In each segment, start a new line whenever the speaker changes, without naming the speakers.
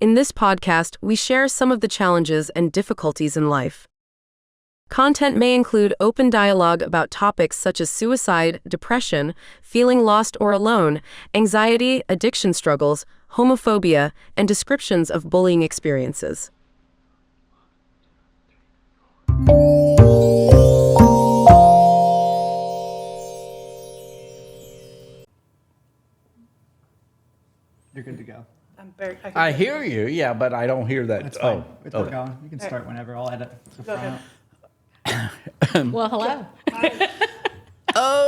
In this podcast, we share some of the challenges and difficulties in life. Content may include open dialogue about topics such as suicide, depression, feeling lost or alone, anxiety, addiction struggles, homophobia, and descriptions of bullying experiences.
You're good to go.
I hear you, yeah, but I don't hear that.
That's fine. It's going. You can start whenever. I'll edit the front.
Well, hello.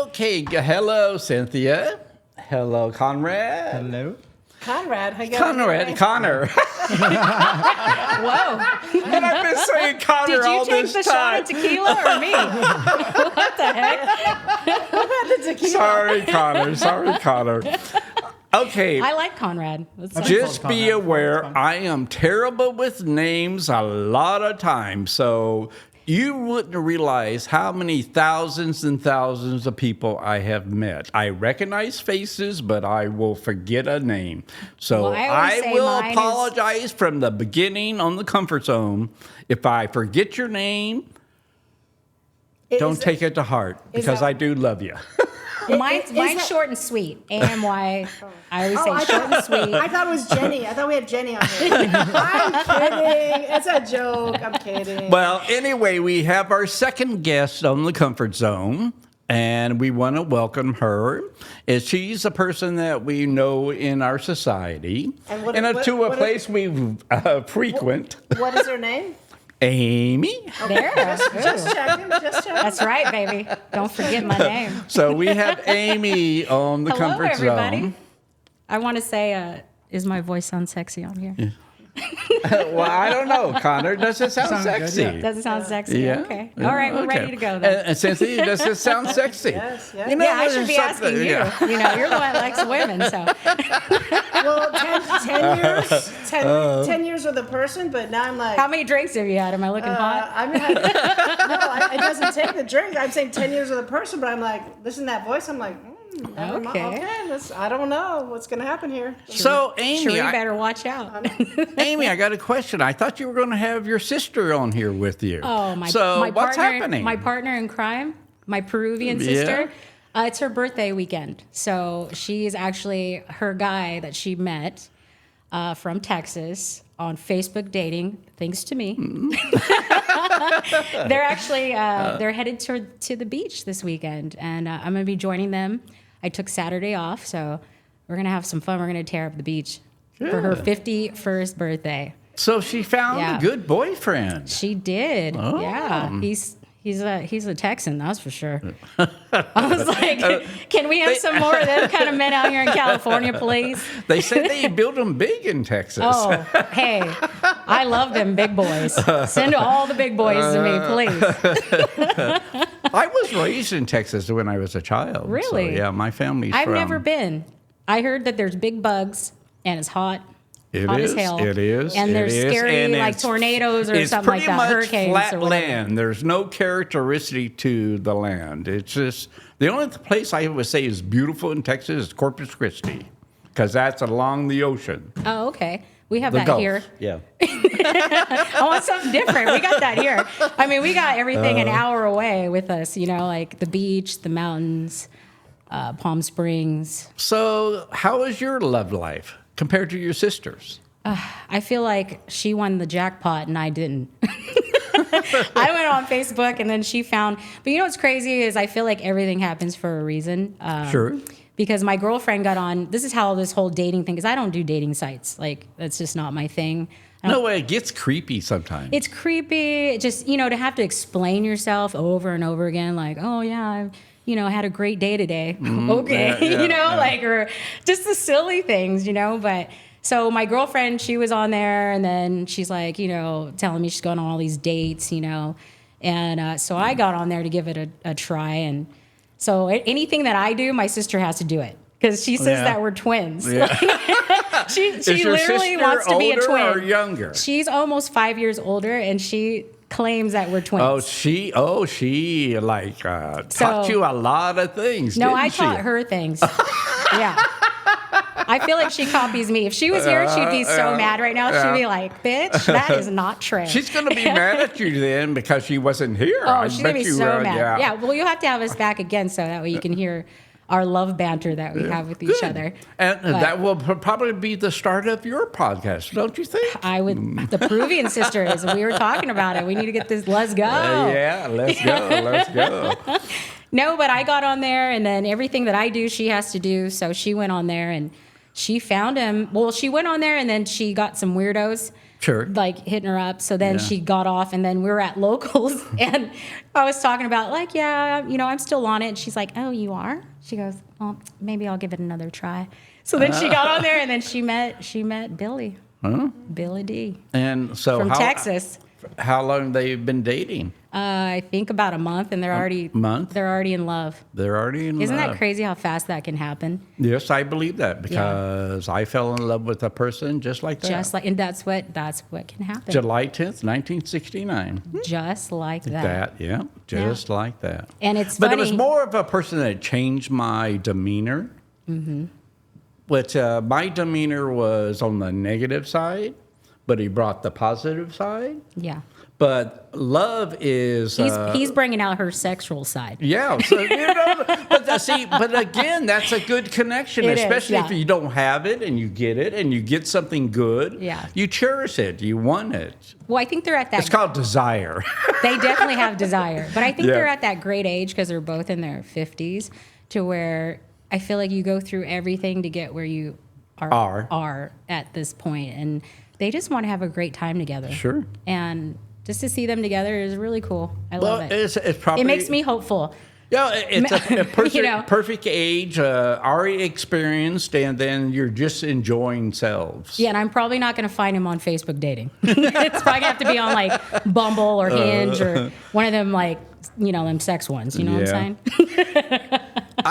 Okay, hello, Cynthia. Hello, Conrad.
Hello.
Conrad.
Connor.
Whoa.
And I've been saying Connor
Did you
all
take
this
the
time.
shot of tequila or me? What the heck?
Sorry, Connor. Okay.
I like Conrad. That's
Just
Conrad.
be aware, I am terrible with names a lot of times. So you wouldn't realize how many thousands and thousands of people I have met. I recognize faces, but I will forget a name. So
Well, I always
I
say
will
mine is-
apologize from the beginning on the comfort zone. If I forget your name, don't take it to heart because I do love you.
Mine's
that-
short and sweet. A-M-Y. I always say
I
short and sweet.
I thought it was Jenny. I thought we had Jenny on here. I'm kidding. It's a joke. I'm kidding.
Well, anyway, we have our second guest on the comfort zone, and we want to welcome her. She's a person that we know in our society,
And what-
and
what-
to a
what
place we frequent.
What is her name?
Amy.
There.
Just checking.
That's right, baby. Don't forget my name.
So we have Amy on the
Hello,
comfort
everybody.
zone.
I want to say, is my voice sound sexy on here?
Well, I don't know, Connor. Does it sound
Sounds good,
sexy?
yeah.
Does it sound sexy?
Yeah.
Okay. All right, we're
Okay.
ready to go then.
And Cynthia, does it sound sexy?
Yes, yes.
You know,
Yeah, I should
there's
be
something-
asking you.
yeah.
You know, you're the one that likes women, so.
Well, 10 years. 10 years with a person, but now I'm like.
How many drinks have you had? Am I looking hot?
I mean, it doesn't take the drink. I'm saying 10 years with a person, but I'm like, listen to that voice. I'm like, never mind.
Okay.
I don't know what's going to happen here.
So, Amy,
Sure, you
I-
better watch out.
Amy, I got a question. I thought you were going to have your sister on here with you.
Oh,
So
my
what's
partner,
happening?
My partner in crime, my Peruvian
Yeah.
sister. It's her birthday weekend, so she's actually her guy that she met from Texas on Facebook dating, thanks to me. They're actually they're headed to the beach this weekend, and I'm gonna be joining them. I took Saturday off, so we're gonna have some fun. We're gonna tear up the beach for her 51st birthday.
So she found
Yeah.
a good boyfriend.
She did.
Oh.
Yeah. He's a Texan, that's for sure. I was like, can we have some more of them kind of men out here in California, please?
They say they build them big in Texas.
Oh, hey, I love them big boys. Send all the big boys to me, please.
I was raised in Texas when I was a child.
Really?
So, yeah, my family's
I've
from...
never been. I heard that there's big bugs and it's hot.
It
hot
is.
as hell.
It is.
And
it
there's
is,
scary
and
like
it's-
tornadoes or
it's
something like
pretty
that,
much
hurricanes
flat
or whatever.
land. There's no characteristic to the land. It's just the only place I would say is beautiful in Texas is Corpus Christi, because that's along the ocean.
Oh, okay. We have
The
that
Gulf.
here.
Yeah.
I want something different. We got that here. I mean, we got everything an hour away with us, you know, like the beach, the mountains, Palm Springs.
So, how is your love life compared to your sisters?
I feel like she won the jackpot and I didn't. I went on Facebook and then she found, but you know what's crazy is I feel like everything happens for a reason.
Sure.
Because my girlfriend got on, this is how this whole dating thing, because I don't do dating sites. Like, that's just not my thing.
No, it gets creepy sometimes.
It's creepy. It just, you know, to have to explain yourself over and over again, like, oh, yeah, I, you know, had a great day today. Okay.
yeah,
You know,
yeah.
like, or just the silly things, you know, but. So my girlfriend, she was on there, and then she's like, you know, telling me she's going on all these dates, you know. And so I got on there to give it a try. And so anything that I do, my sister has to do it. Because she says
Yeah.
that we're twins.
Yeah.
she
Is your
literally
sister
wants to be a
older
twin.
or younger?
She's almost 5 years older, and she claims that we're twins.
She like taught you a lot of things.
No,
didn't
I
she?
taught her things. Yeah. I feel like she copies me. If she was here, she'd be so mad right now. She'd be like, bitch, that is not true.
She's going to be mad at you then because she wasn't here.
Oh,
I
she's
bet
going to be
you,
so mad.
Yeah.
Yeah, well, you'll have to have us back again so that way you can hear our love banter that we have with each other.
And
But
that will probably be the start of your podcast, don't you think?
I would, the Peruvian sisters, we were talking about it. We need to get this, let's go.
Yeah, let's go. Let's go.
No, but I got on there, and then everything that I do, she has to do. So she went on there, and she found him. Well, she went on there, and then she got some weirdos.
Sure.
Like hitting her up. So then
Yeah.
she got off, and then we were at locals, and I was talking about like, yeah, I'm still on it. And she's like, oh, you are? She goes, well, maybe I'll give it another try. So then she got on there, and then she met Billy.
Huh?
Billy D.
And so
From Texas.
How long they've been dating?
I think about a month, and they're already in love.
They're already in
Isn't
love.
that crazy how fast that can happen?
Yes, I believe that because I fell in love with a person just like that.
And that's what can happen.
July 10th, 1969.
Just like that.
Just like that.
And it's
But
funny.
it was more of a person that changed my demeanor. Mm-hmm. Which my demeanor was on the negative side, but he brought the positive side.
Yeah.
But love is
He's bringing out her sexual side.
yeah. So but again, that's a good connection,
It is,
especially
yeah.
if you don't have it and you get it and you get something good.
Yeah.
You cherish it. You want it.
Well, I think they're at that.
It's called desire.
They definitely have desire, but I think
Yeah.
they're at that great age because they're both in their 50s, to where I feel like you go through everything to get where you are at this point, and they just want to have a great time together.
Sure.
And just to see them together is really cool. I love it.
It's probably
It makes me hopeful.
Yeah, it's a perfect, perfect age, already experienced, and then you're just enjoying selves.
Yeah, and I'm probably not going to find him on Facebook dating. It's probably going to have to be on like Bumble or Hinge or one of them like, them sex ones. You know what I'm saying?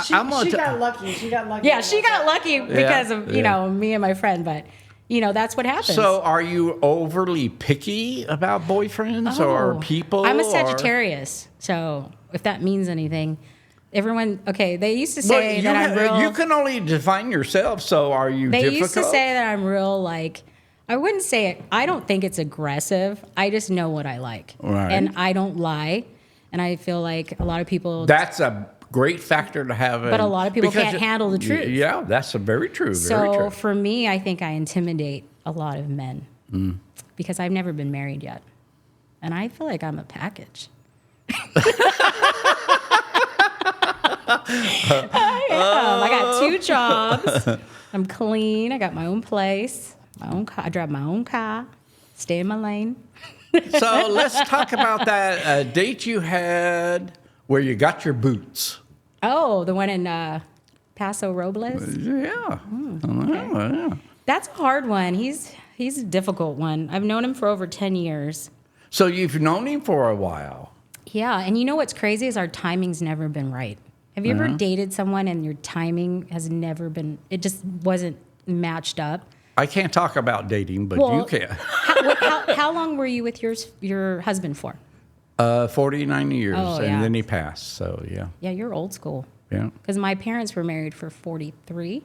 She got lucky. She got lucky.
Yeah, she got lucky because of, me and my friend, but that's what happens.
So are you overly picky about boyfriends or people?
I'm a Sagittarius, so if that means anything. They used to say that I'm real.
You can only define yourself, so are you
They
difficult?
used to say that I'm real, like, I wouldn't say it. I don't think it's aggressive. I just know what I like.
Right.
And I don't lie. And I feel like a lot of people...
That's a great factor to have.
But a lot of people can't handle the truth.
Yeah, that's very true. Very
So
true.
for me, I think I intimidate a lot of men because I've never been married yet. And I feel like I'm a package. I got 2 jobs. I'm clean. I got my own place, my own car. I drive my own car. Stay in my lane.
So let's talk about that date you had where you got your boots.
Oh, the one in Paso Robles.
Yeah. Yeah.
That's a hard one. He's a difficult one. I've known him for over 10 years.
So you've known him for a while.
Yeah, and you know what's crazy is our timing's never been right. Have you ever dated someone and your timing has never been, it just wasn't matched up?
I can't talk about dating, but you can.
How long were you with your husband for?
49 years,
Oh, yeah.
and then he passed. So yeah,
Yeah, you're old school.
yeah.
Because my parents were married for 43,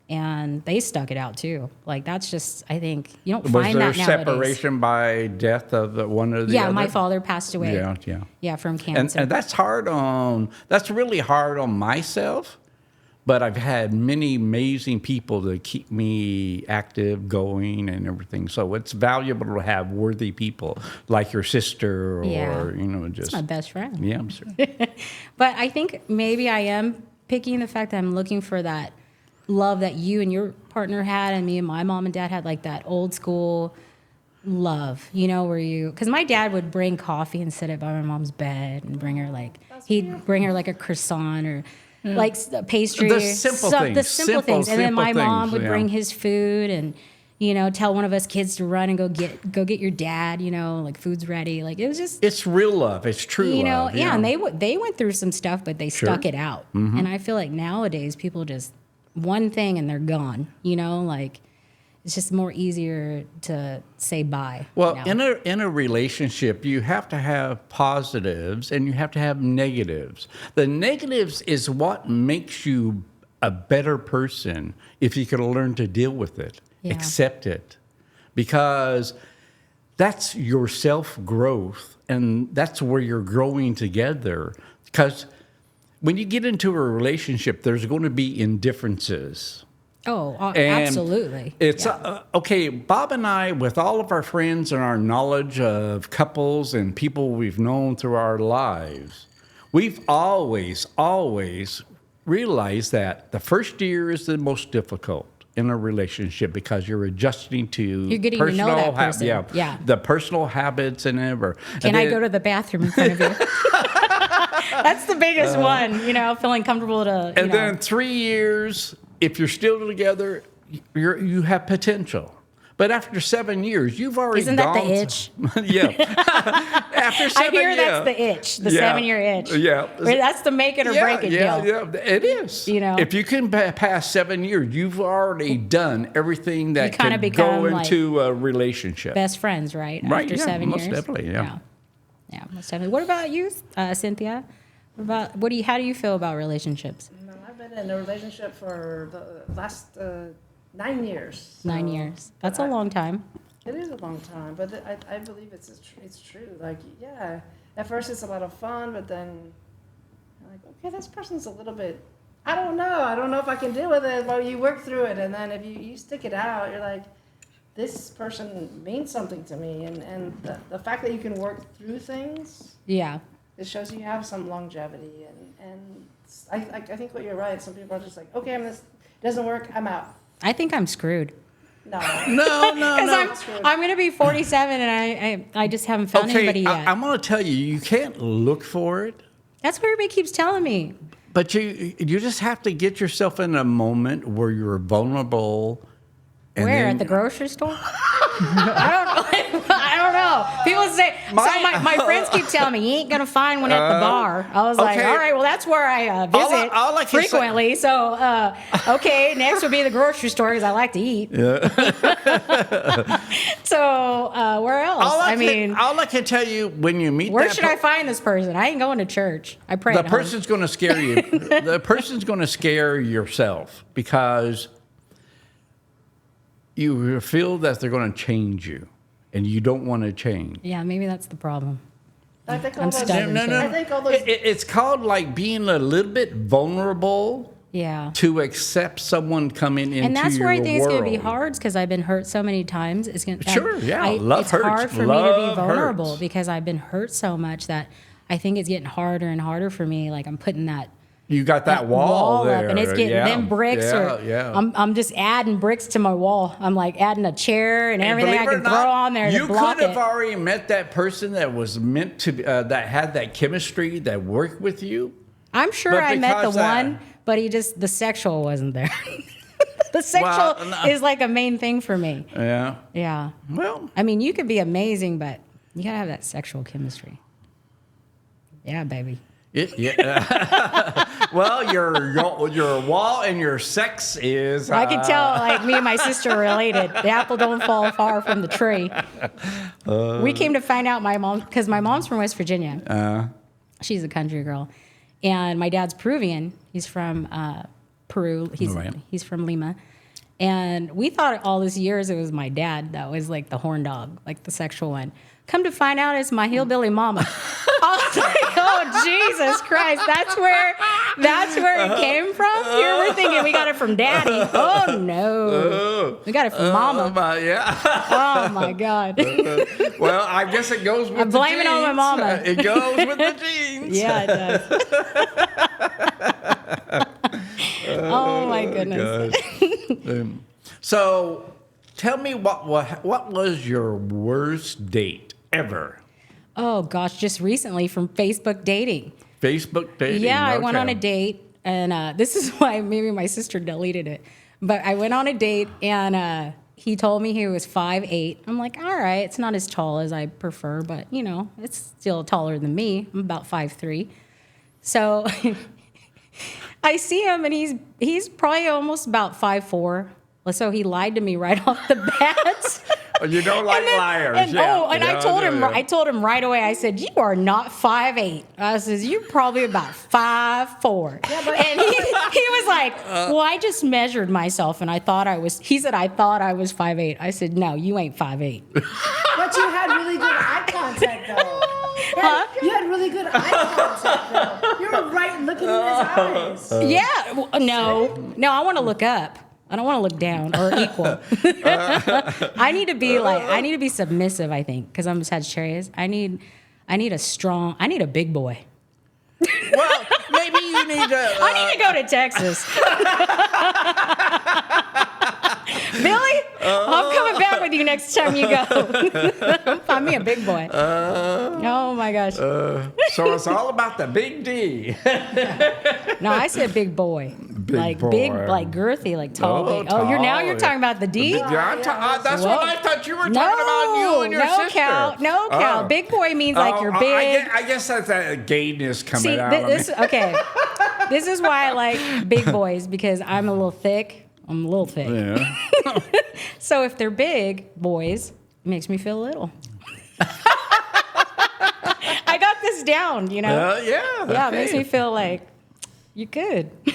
and they stuck it out too. Like that's just, I think you don't
Was
find
there
that nowadays.
separation by death of one or the other?
Yeah, my father passed away.
Yeah.
Yeah, from cancer.
And that's really hard on myself. But I've had many amazing people to keep me active, going, and everything. So it's valuable to have worthy people like your sister, or just
That's my best friend.
Yeah, I'm sure.
But I think maybe I am picking the fact that I'm looking for that love that you and your partner had, and me and my mom and dad had, like that old school love, because my dad would bring coffee and sit it by my mom's bed and bring her bring her like a croissant or like a pastry.
The simple things.
The simple things. And then my
simple
mom
things,
would bring his food and, tell one of us kids to run and go get your dad, like food's ready. Like it was just,
It's real love. It's true love.
yeah, and they went through some stuff, but they stuck it out. And I feel like nowadays people just one thing and they're gone. Like it's just more easier to say bye.
Well,
now.
in a relationship, you have to have positives and you have to have negatives. The negatives is what makes you a better person if you could learn to deal with it, accept it, because that's your self-growth, and that's where you're growing together. Because when you get into a relationship, there's going to be indifferences.
Oh,
And
absolutely.
It's okay. Bob and I, with all of our friends and our knowledge of couples and people we've known through our lives, we've always realized that the first year is the most difficult in a relationship because you're adjusting to
You're getting to know that person. Yeah.
The personal habits and ever.
Can I go to the bathroom in front of you? That's the biggest one, feeling comfortable to.
And then 3 years, if you're still together, you have potential. But after 7 years, you've already
Isn't
gone.
that the itch?
Yeah. After 7
I hear
years.
that's the itch, the 7-year itch.
Yeah.
Where that's the make it or break it deal.
Yeah, it is. If you can pass 7 years, you've already done everything that
kinda
can
become
go into a relationship.
Best friends, right?
Right,
After
yeah,
7
most
years.
definitely, yeah.
Yeah, most definitely. What about you, Cynthia? How do you feel about relationships?
No, I've been in a relationship for the last 9 years.
9 years. That's a long time.
It is a long time, but I believe it's true. Like, yeah, at first it's a lot of fun, but then you're like, okay, this person's a little bit, I don't know if I can deal with it. Well, you work through it, and then if you stick it out, you're like, this person means something to me, and the fact that you can work through things,
Yeah.
it shows you have some longevity, and I think what you're right. Some people are just like, okay, this doesn't work, I'm out.
I think I'm screwed.
No.
Because I'm going to be 47 and I just haven't found anybody yet.
I'm going to tell you, you can't look for it.
That's what everybody keeps telling me.
But you just have to get yourself in a moment where you're vulnerable. And
Where?
then-
At the grocery store? I don't know. People say, my friends keep telling me, you ain't going to find one at the bar. I was like,
okay.
all right, well, that's where I visit
all I can say-
frequently. So, okay, next would be the grocery store because I like to eat. So, where else?
all I can tell you when you meet
Where
that
should I find this person? I ain't going to church. I pray
the
at home.
person's going to scare you. The person's going to scare yourself because you feel that they're going to change you, and you don't want to change.
Yeah, maybe that's the problem.
I think all
I'm
those,
stubborn.
I think all those.
It's called like being a little bit vulnerable
Yeah.
to accept someone coming into your world.
And that's where I think it's going to be hard because I've been hurt so many times. It's going
Sure, yeah. Love
it's
hurts.
hard for me to
Love
be vulnerable
hurts.
because I've been hurt so much that I think it's getting harder and harder for me. Like I'm putting that
You got that wall there.
up, and it's getting them bricks.
Yeah.
I'm just adding bricks to my wall. I'm like adding a chair and everything I
believe it
can
or not,
throw on there
you
to block
could have
it.
already met that person that was meant to, that had that chemistry that worked with you.
I'm sure
But
I met the
because,
one, but the sexual wasn't there. The sexual
no.
is like a main thing for me.
Yeah.
Yeah.
Well,
I mean, you could be amazing, but you gotta have that sexual chemistry. Yeah, baby.
yeah. Well, your wall and your sex is.
I can tell, like, me and my sister are related. The apple don't fall far from the tree. We came to find out because my mom's from West Virginia. She's a country girl. And my dad's Peruvian. He's from Peru. He's from Lima. And we thought all these years it was my dad that was like the horn dog, like the sexual one. Come to find out it's my hillbilly mama. I was like, oh, Jesus Christ. That's where it came from? Here we're thinking we got it from daddy. Oh, no. We got it from mama.
Yeah.
Oh, my God.
Well, I guess it goes with
I'm
the
blaming it on my
genes.
mama.
It goes with the genes.
Yeah, it does. Oh, my goodness.
So, tell me what was your worst date ever?
Oh, gosh, just recently from Facebook dating.
Facebook dating.
Yeah, I went
okay.
on a date, and this is why maybe my sister deleted it. But I went on a date, and he told me he was 5'8". I'm like, all right, it's not as tall as I prefer, but, it's still taller than me. I'm about 5'3". So I see him, and he's probably almost about 5'4". So he lied to me right off the bat.
You don't like liars.
And,
yeah.
and I told him right away. I said, "You are not 5'8". I says, "You're probably about 5'4".
Yeah, but-
and he was like, "Well, I just measured myself, and I thought I was." He said, "I thought I was 5'8". I said, "No, you ain't 5'8".
But you had really good eye contact, though.
Huh?
You had really good eye contact, though. You were right looking in his eyes.
Yeah. Well, no. I want to look up. I don't want to look down or equal. I need to be submissive, I think, because I'm Sagittarius. I need a big boy.
Well, maybe you need to.
I need to go to Texas. Billy, I'm coming back with you next time you go. Find me a big boy. Oh my gosh.
So it's all about the big D.
No, I said big boy.
Big boy.
Big, like girthy, like tall.
Oh,
big. Oh, you're
tall.
talking about the D?
That's what I thought you were talking about. You and your sister.
Cal. Big boy means like you're big.
I guess that's that gayness coming
See,
out of me.
okay. This is why I like big boys, because I'm a little thick.
Yeah.
So if they're big boys, it makes me feel little. I got this down,
Yeah.
Yeah, it makes me feel like you could.
You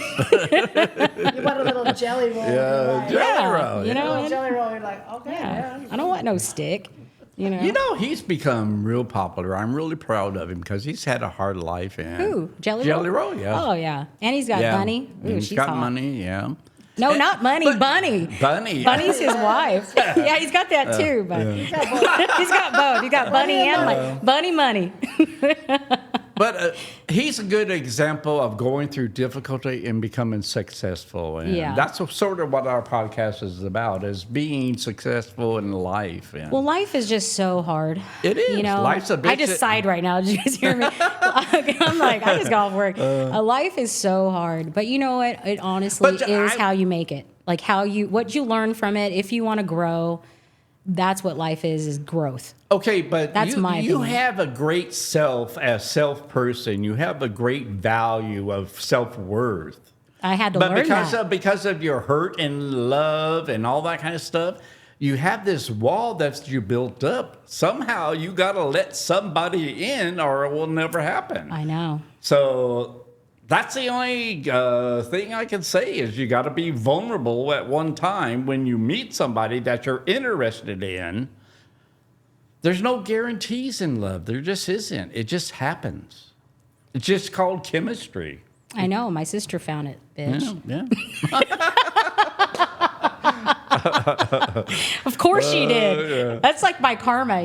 want a little jelly roll.
Yeah,
You're like,
jelly roll.
a little jelly roll. You're like, okay, yeah.
I don't want no stick.
You know, he's become real popular. I'm really proud of him because he's had a hard life. And
Who? Jelly
Roll, yeah.
Oh, yeah. And he's got Bunny. Ooh,
He's
she's
got
hot.
money, yeah.
No, not Bunny. Bunny.
Bunny.
Bunny's his wife. Yeah, he's got that too. But he's got both. He's got Bunny and Bunny money.
But he's a good example of going through difficulty and becoming successful. And
Yeah.
that's sort of what our podcast is about, is being successful in life. And
Well, life is just so hard.
It is. Life's a bitch.
I just sighed right now. Did you guys hear me? I'm like, I just got off work. Life is so hard. But you know what? It honestly is how you make it. Like what you learn from it. If you want to grow, that's what life is growth.
Okay, but
That's my
you
opinion.
have a great self as self-person. You have a great value of self-worth.
I had to
But
learn
because of your hurt and love and all that kind of stuff, you have this wall that you built up. Somehow you got to let somebody in or it will never happen.
I know.
So that's the only thing I can say is you got to be vulnerable at one time when you meet somebody that you're interested in. There's no guarantees in love. There just isn't. It just happens. It's just called chemistry.
I know. My sister found it, bitch.
Yeah.
Of course she did.
Yeah.
That's like my karma,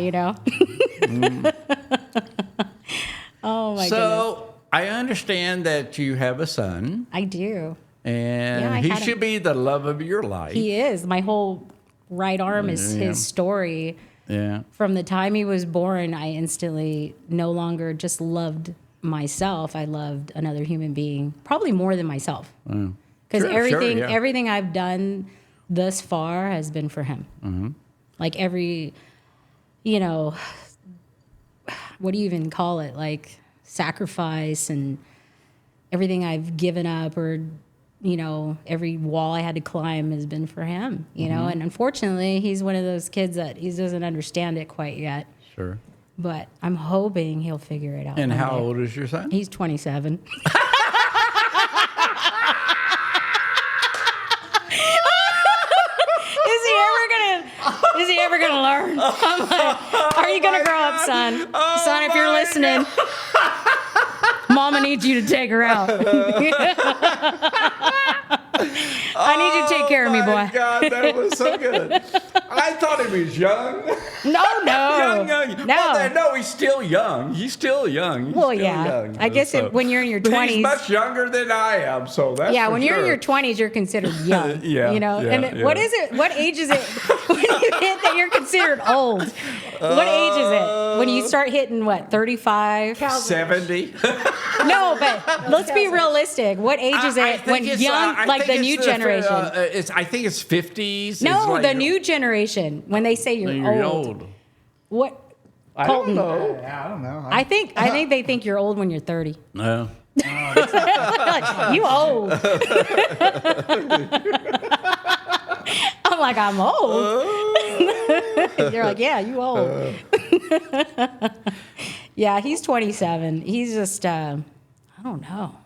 Oh my goodness.
So I understand that you have a son,
I do.
and
Yeah, I
he
had
should be the love of your life.
He is. My whole right arm is
Yeah.
his story.
Yeah.
From the time he was born, I instantly no longer just loved myself. I loved another human being, probably more than myself. Because
Sure, yeah.
everything I've done thus far has been for him.
Mm-hmm.
Like every, what do you even call it? Like sacrifice and everything I've given up, or every wall I had to climb has been for him,
Mm-hmm.
and unfortunately he's one of those kids that he doesn't understand it quite yet,
Sure.
but I'm hoping he'll figure it out.
And
one
how
day.
old is your son?
He's 27. Is he ever gonna learn? I'm like, are you gonna grow up, son? Son, if you're listening, Mama needs you to take her out. I need you to take care of me, boy.
Oh my God, that was so good. I thought he was young.
No.
young.
No.
No, he's still young. He's still young. He's
Well,
still
yeah.
young.
I guess when you're in your
But
20s.
he's much younger than I am, so that's
Yeah,
for
when you're in
sure.
your 20s, you're considered young.
Yeah,
And what is it? What age is it when you hit that you're considered old? What age is it? When you start hitting what, 35?
70.
No, but let's be realistic. What age is
I
it
think
when
it's,
young,
I
like
think
the new
it's
generation?
I think it's 50s.
No,
It's like
the new generation. When they say you're
you're
old.
old.
What?
I
Colton.
don't know.
Yeah, I don't know.
I think they think you're old when you're 30.
No.
Like, you old. I'm like, I'm old. They're like, yeah, you old. Yeah, he's 27. He's just, I don't know.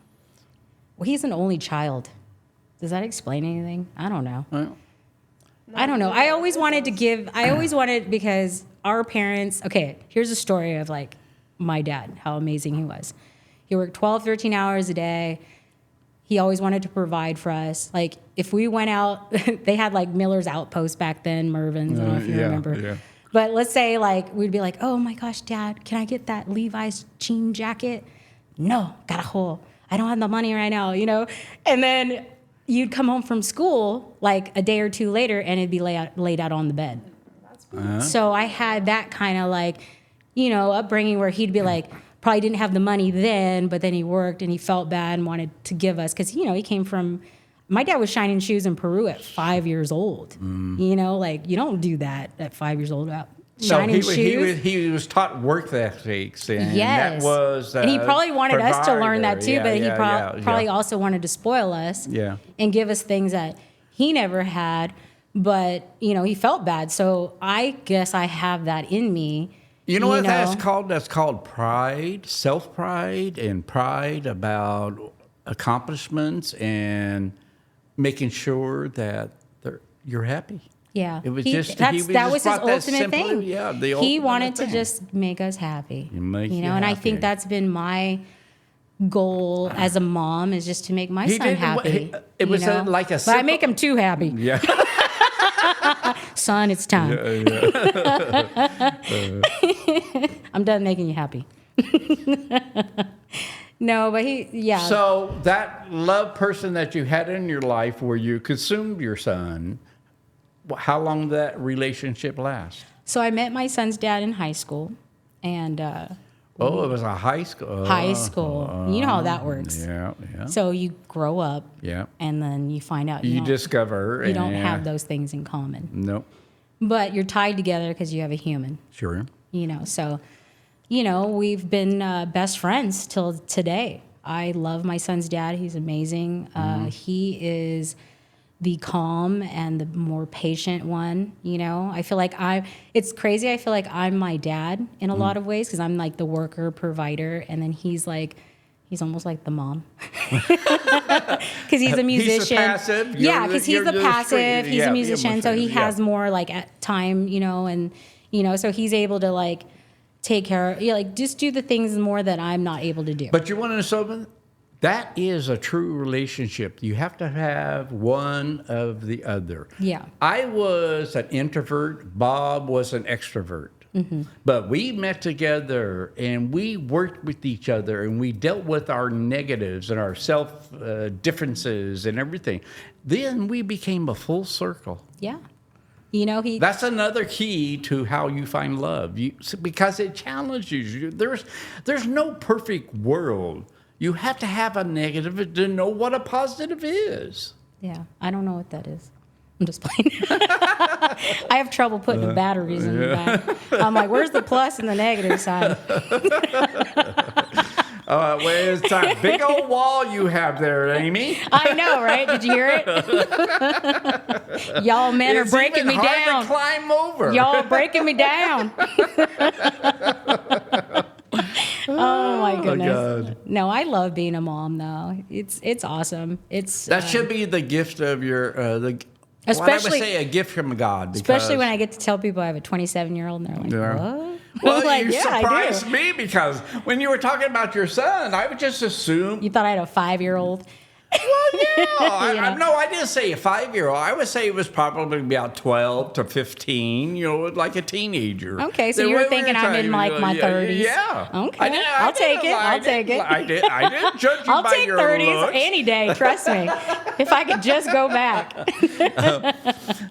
Well, he's an only child. Does that explain anything? I don't know. I don't know. I always wanted, because our parents, okay, here's a story of like my dad, how amazing he was. He worked 12, 13 hours a day. He always wanted to provide for us. Like if we went out, they had like Miller's Outpost back then, Mervin's, I don't know if you remember. Yeah. But let's say like, we'd be like, oh my gosh, Dad, can I get that Levi's jean jacket? No, got a hole. I don't have the money right now, you know? And then you'd come home from school like a day or two later and it'd be laid out on the bed. So I had that kind of like, you know, upbringing where he'd be like, probably didn't have the money then, but then he worked and he felt bad and wanted to give us. Because, you know, he came from, my dad was shining shoes in Peru at 5 years old. You know, like you don't do that at 5 years old. Shining shoes. He was
taught work ethics, and
yes.
that was
and he probably wanted us to learn that too, but he probably also wanted to spoil us and give us things that he never had. But, you know, he felt bad. So I guess I have that in me.
You know what that's called? That's called pride, self-pride, and pride about accomplishments and making sure that you're happy.
Yeah,
it was
that was his ultimate thing.
Yeah,
he wanted to just make us happy. You know, and I think that's been my goal as a mom is just to make my son happy.
It was like a.
But I make him too happy.
Yeah.
Son, it's time. I'm done making you happy. No, but
So that love person that you had in your life where you consumed your son, how long did that relationship last?
So I met my son's dad in high school, and
it was a high school.
High school. You know how that works.
Yeah.
So you grow up.
Yeah.
And then you find out
you discover
you don't have those things in common.
Nope.
But you're tied together because you have a human.
Sure.
You know, so we've been best friends till today. I love my son's dad. He's amazing. He is the calm and the more patient one, you know. I feel like it's crazy. I feel like I'm my dad in a lot of ways because I'm like the worker, provider, and then he's almost like the mom because he's a musician.
He's the passive.
Yeah, because he's the passive. He's a musician, so he has more like at time, you know, and you know, so he's able to like take care, like just do the things more that I'm not able to do.
But you want to know something? That is a true relationship. You have to have one of the other.
Yeah.
I was an introvert. Bob was an extrovert. But we met together and we worked with each other and we dealt with our negatives and our self differences and everything. Then we became a full circle.
Yeah. You know,
that's another key to how you find love. Because it challenges you. There's no perfect world. You have to have a negative to know what a positive is.
Yeah, I don't know what that is. I'm just playing. I have trouble putting the batteries in the back. I'm like, where's the plus and the negative side?
Well, it's a big old wall you have there, Amy.
I know, right? Did you hear it? Y'all men are breaking me down.
To climb over.
Y'all breaking me down. Oh my goodness!
God.
No, I love being a mom though. It's awesome.
That should be the gift of your
especially
I would say a gift from God.
Especially when I get to tell people I have a 27-year-old and they're like, what?
Well,
like,
you surprised me because when you were talking about your son, I would just assume
you thought I had a 5-year-old.
Well, yeah. No, I didn't say a 5-year-old. I would say it was probably about 12 to 15, you know, like a teenager.
Okay, so you were thinking I'm in like my 30s.
Yeah.
Okay. I'll take it.
I didn't judge you
I'll
by
take
your
30s
looks.
any day, trust me. If I could just go back.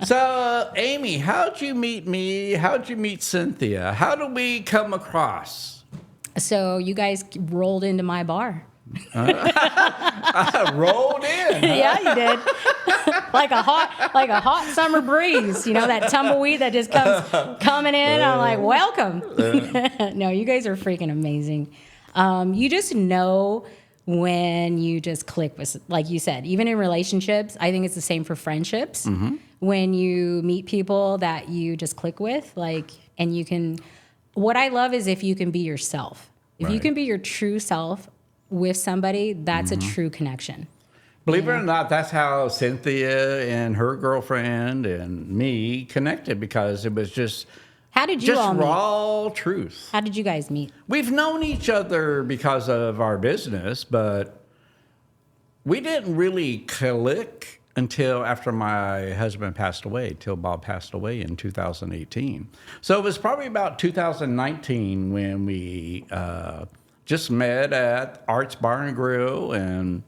So, Amy, how'd you meet me? How'd you meet Cynthia? How do we come across?
So you guys rolled into my bar.
I rolled in.
Yeah, you did. like a hot summer breeze. You know, that tumbleweed that just comes coming in. I'm like, welcome. No, you guys are freaking amazing. You just know when you just click with, like you said, even in relationships. I think it's the same for friendships. when you meet people that you just click with, like, and you can, what I love is if you can be yourself. If you
Right.
can be your true self with somebody, that's a true connection.
Believe it or not, that's how Cynthia and her girlfriend and me connected, because it was just
How did you all meet?
raw truth.
How did you guys meet?
We've known each other because of our business, but we didn't really click until after my husband passed away, till Bob passed away in 2018. So it was probably about 2019 when we just met at Arts Bar and Grill, and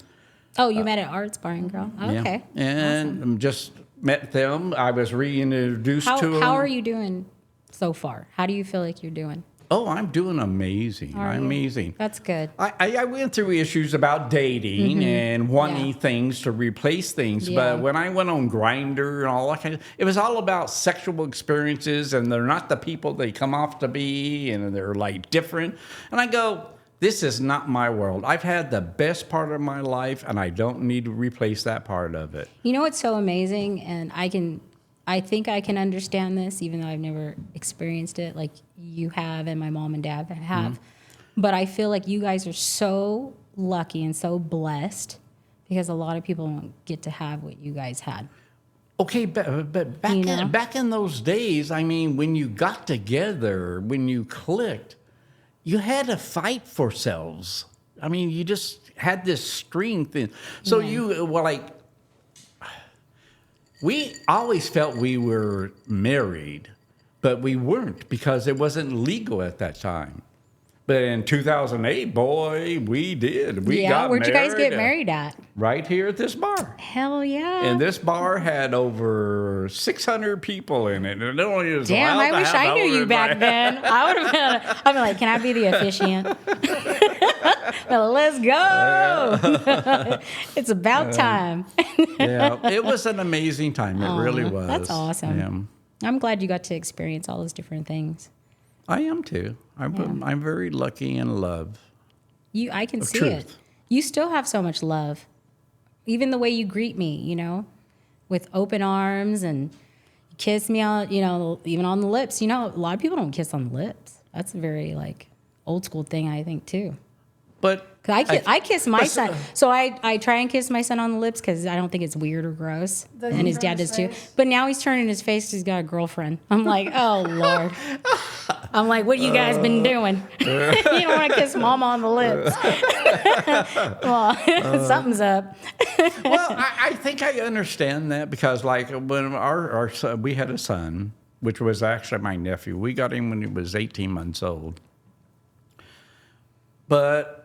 Oh, you met at Arts Bar and Grill. Okay.
yeah, and just met them. I was reintroduced to them.
How are you doing so far? How do you feel like you're doing?
Oh, I'm doing amazing.
Are
I'm
you?
amazing.
That's good.
I went through issues about dating and wanting things to replace things.
Yeah.
But when I went on Grindr and all that kind of, it was all about sexual experiences, and they're not the people they come off to be, and they're like different. And I go, this is not my world. I've had the best part of my life, and I don't need to replace that part of it.
You know what's so amazing, and I think I can understand this, even though I've never experienced it like you have and my mom and dad have. But I feel like you guys are so lucky and so blessed, because a lot of people don't get to have what you guys had.
Okay, but back,
You know?
back in those days, I mean, when you got together, when you clicked, you had to fight for selves. I mean, you just had this strength. And so you were like, we always felt we were married, but we weren't, because it wasn't legal at that time. But in 2008, boy, we did. We got
Where'd you guys
married
get married at?
right here at this bar.
Hell yeah.
And this bar had over 600 people in it. And it only was
Damn,
allowed
I
to
wish
have
I knew
over-
you back then. I would have been, I'd be like, can I be the officiant? Well, let's go. It's about time.
Yeah, it was an amazing time. It really was.
That's awesome.
Yeah.
I'm glad you got to experience all those different things.
I am too. I'm very lucky in love.
I can see
truth.
it. You still have so much love. Even the way you greet me, you know, with open arms, and you kiss me on, you know, even on the lips. You know, a lot of people don't kiss on the lips. That's a very like old school thing, I think, too.
But
'Cause I kiss my son. So I try and kiss my son on the lips because I don't think it's weird or gross.
Does
And
he
his
turn
dad
his
does too.
face?
But now he's turning his face 'cause he's got a girlfriend. I'm like, oh, Lord. I'm like, what you guys been doing? You don't want to kiss mama on the lips. Well, something's up.
well, I think I understand that, because like when our son, we had a son, which was actually my nephew. We got him when he was 18 months old. But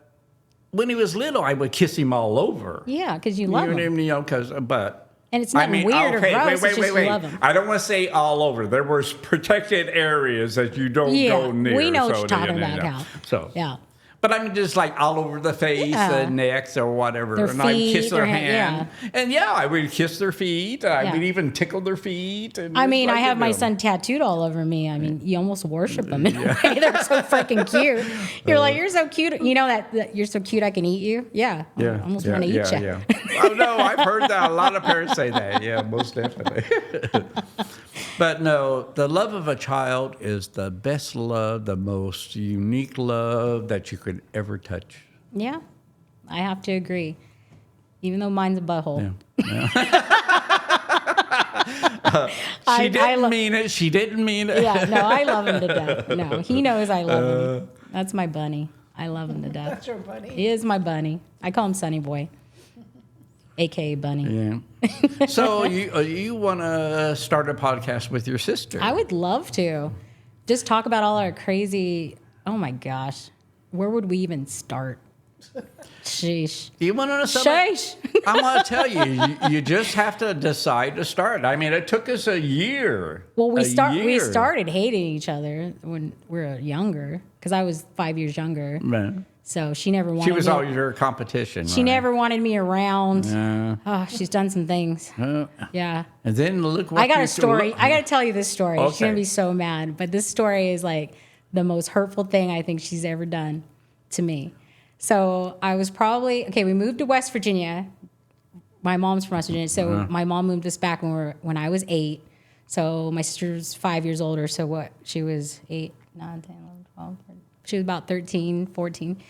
when he was little, I would kiss him all over.
Yeah, because you love him.
You know, but.
And it's nothing weird or gross, it's just you love him.
I don't want to say all over. There was protected areas that you don't go near.
we know what
so,
you're talking
you know,
about, Cal.
So,
Yeah.
But I mean, just like all over the face,
Yeah.
the necks, or whatever.
Their
and I'd kiss
feet,
their
their
hand. And yeah, I would kiss their feet. I
Yeah.
would even tickle their feet. And
I
just
mean,
like
I have
to
my
do.
son tattooed all over me. I mean, you almost worship them in a way. They're so freaking cute. You're like, you're so cute. You know that you're so cute I can eat you? Yeah. I almost want to eat you.
Yeah. Oh, no, I've heard that. A lot of parents say that. Yeah, most definitely. But no, the love of a child is the best love, the most unique love that you could ever touch.
Yeah, I have to agree. Even though mine's a butthole.
She didn't mean it. She didn't mean it.
Yeah, no, I love him to death. No, he knows I love him. That's my bunny. I love him to death.
That's your buddy.
He is my bunny. I call him Sunny Boy, a.k.a. Bunny.
Yeah. So you want to start a podcast with your sister?
I would love to. Just talk about all our crazy, oh my gosh. Where would we even start? Sheesh.
You want to know something?
Sheesh.
I'm going to tell you, you just have to decide to start. I mean, it took us a year.
Well, we
year.
started hating each other when we were younger, because I was 5 years younger.
Right.
So she never wanted
She was
me.
always your competition.
She never wanted me around.
Yeah.
Oh, she's done some things. Yeah.
And then look what
I got
you
a story.
look-
I got to tell you this story. She's
Okay.
going to be so mad. But this story is like the most hurtful thing I think she's ever done to me. So I was probably, we moved to West Virginia my mom's from West Virginia. So my mom moved us back when I was 8. So my sister's 5 years older. So what? She was 8, 9, 10, 11, 12. 13. She was about 13, 14.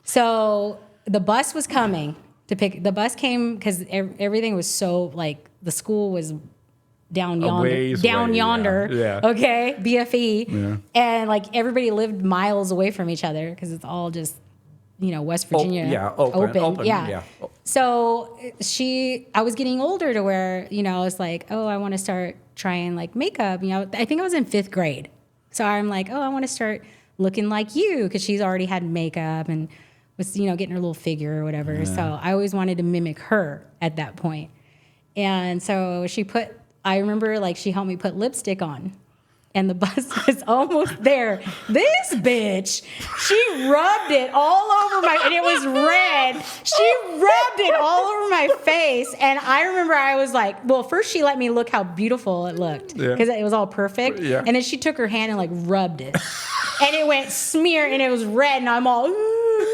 So the bus was coming to pick. The bus came because everything was so like the school was down yonder. Yeah. Okay, BFE, and like everybody lived miles away from each other because it's all just West Virginia. Open. Yeah. So I was getting older to where I was like, oh, I want to start trying like makeup. I think I was in 5th grade, so I'm like, oh, I want to start looking like you because she's already had makeup and was getting her little figure or whatever. Yeah. So I always wanted to mimic her at that point. And so I remember like she helped me put lipstick on. And the bus was almost there. This bitch, she rubbed it all over and it was red. She rubbed it all over my face. And I remember I was like, well, first she let me look how beautiful it looked because it was all perfect. Yeah. And then she took her hand and like rubbed it. And it went smear and it was red and I'm all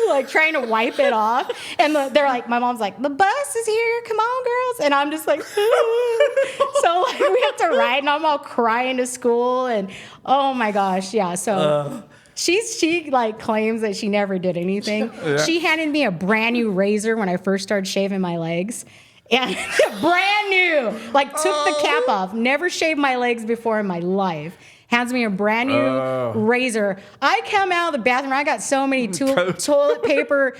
like trying to wipe it off. And they're like, my mom's like, the bus is here. Come on, girls. And I'm just like, so like, we have to ride and I'm all crying to school. And oh my gosh. Yeah. So she like claims that she never did anything. Yeah. She handed me a brand new razor when I first started shaving my legs. And brand new, like took the cap off. Never shaved my legs before in my life. Hands me a brand new razor. I come out of the bathroom. I got so many toilet paper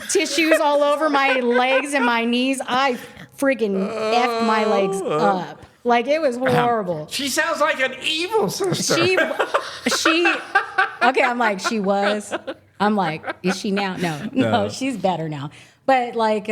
tissues all over my legs and my knees. I freaking effed my legs up. Like, it was horrible.
She sounds like an evil sister.
Okay, I'm like, she was. I'm like, is she now? No, she's better now. But like,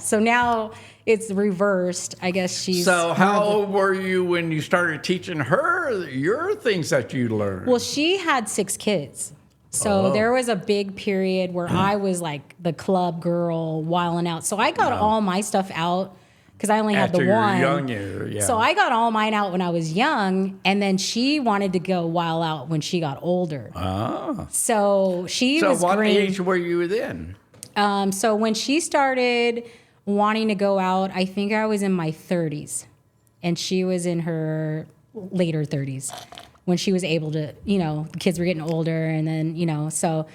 so now it's reversed. I guess she's.
So how old were you when you started teaching her your things that you learned?
Well, she had 6 kids. So there was a big period where I was like the club girl wilding out. So I got all my stuff out because I only had the one. So I got all mine out when I was young, and then she wanted to go wild out when she got older. So she was.
So what age were you then?
So when she started wanting to go out, I think I was in my 30s, and she was in her later 30s when she was able to, the kids were getting older, and then, so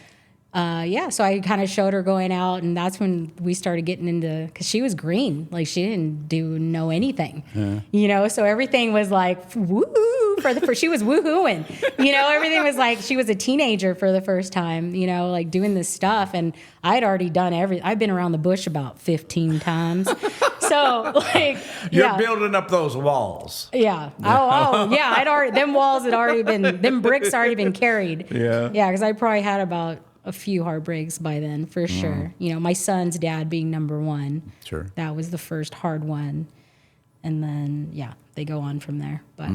I kind of showed her going out, and that's when we started getting into, because she was green, like she didn't know anything, so everything was like, woo, she was woohooing, everything was like, she was a teenager for the first time, like doing this stuff, and I'd already done I've been around the bush about 15 times, so like,
You're building up those walls.
Yeah. Yeah, them bricks already been carried. Yeah. Yeah, because I probably had about a few heartbreaks by then, for sure. My son's dad being number one.
Sure.
That was the first hard one. And then, they go on from there. But,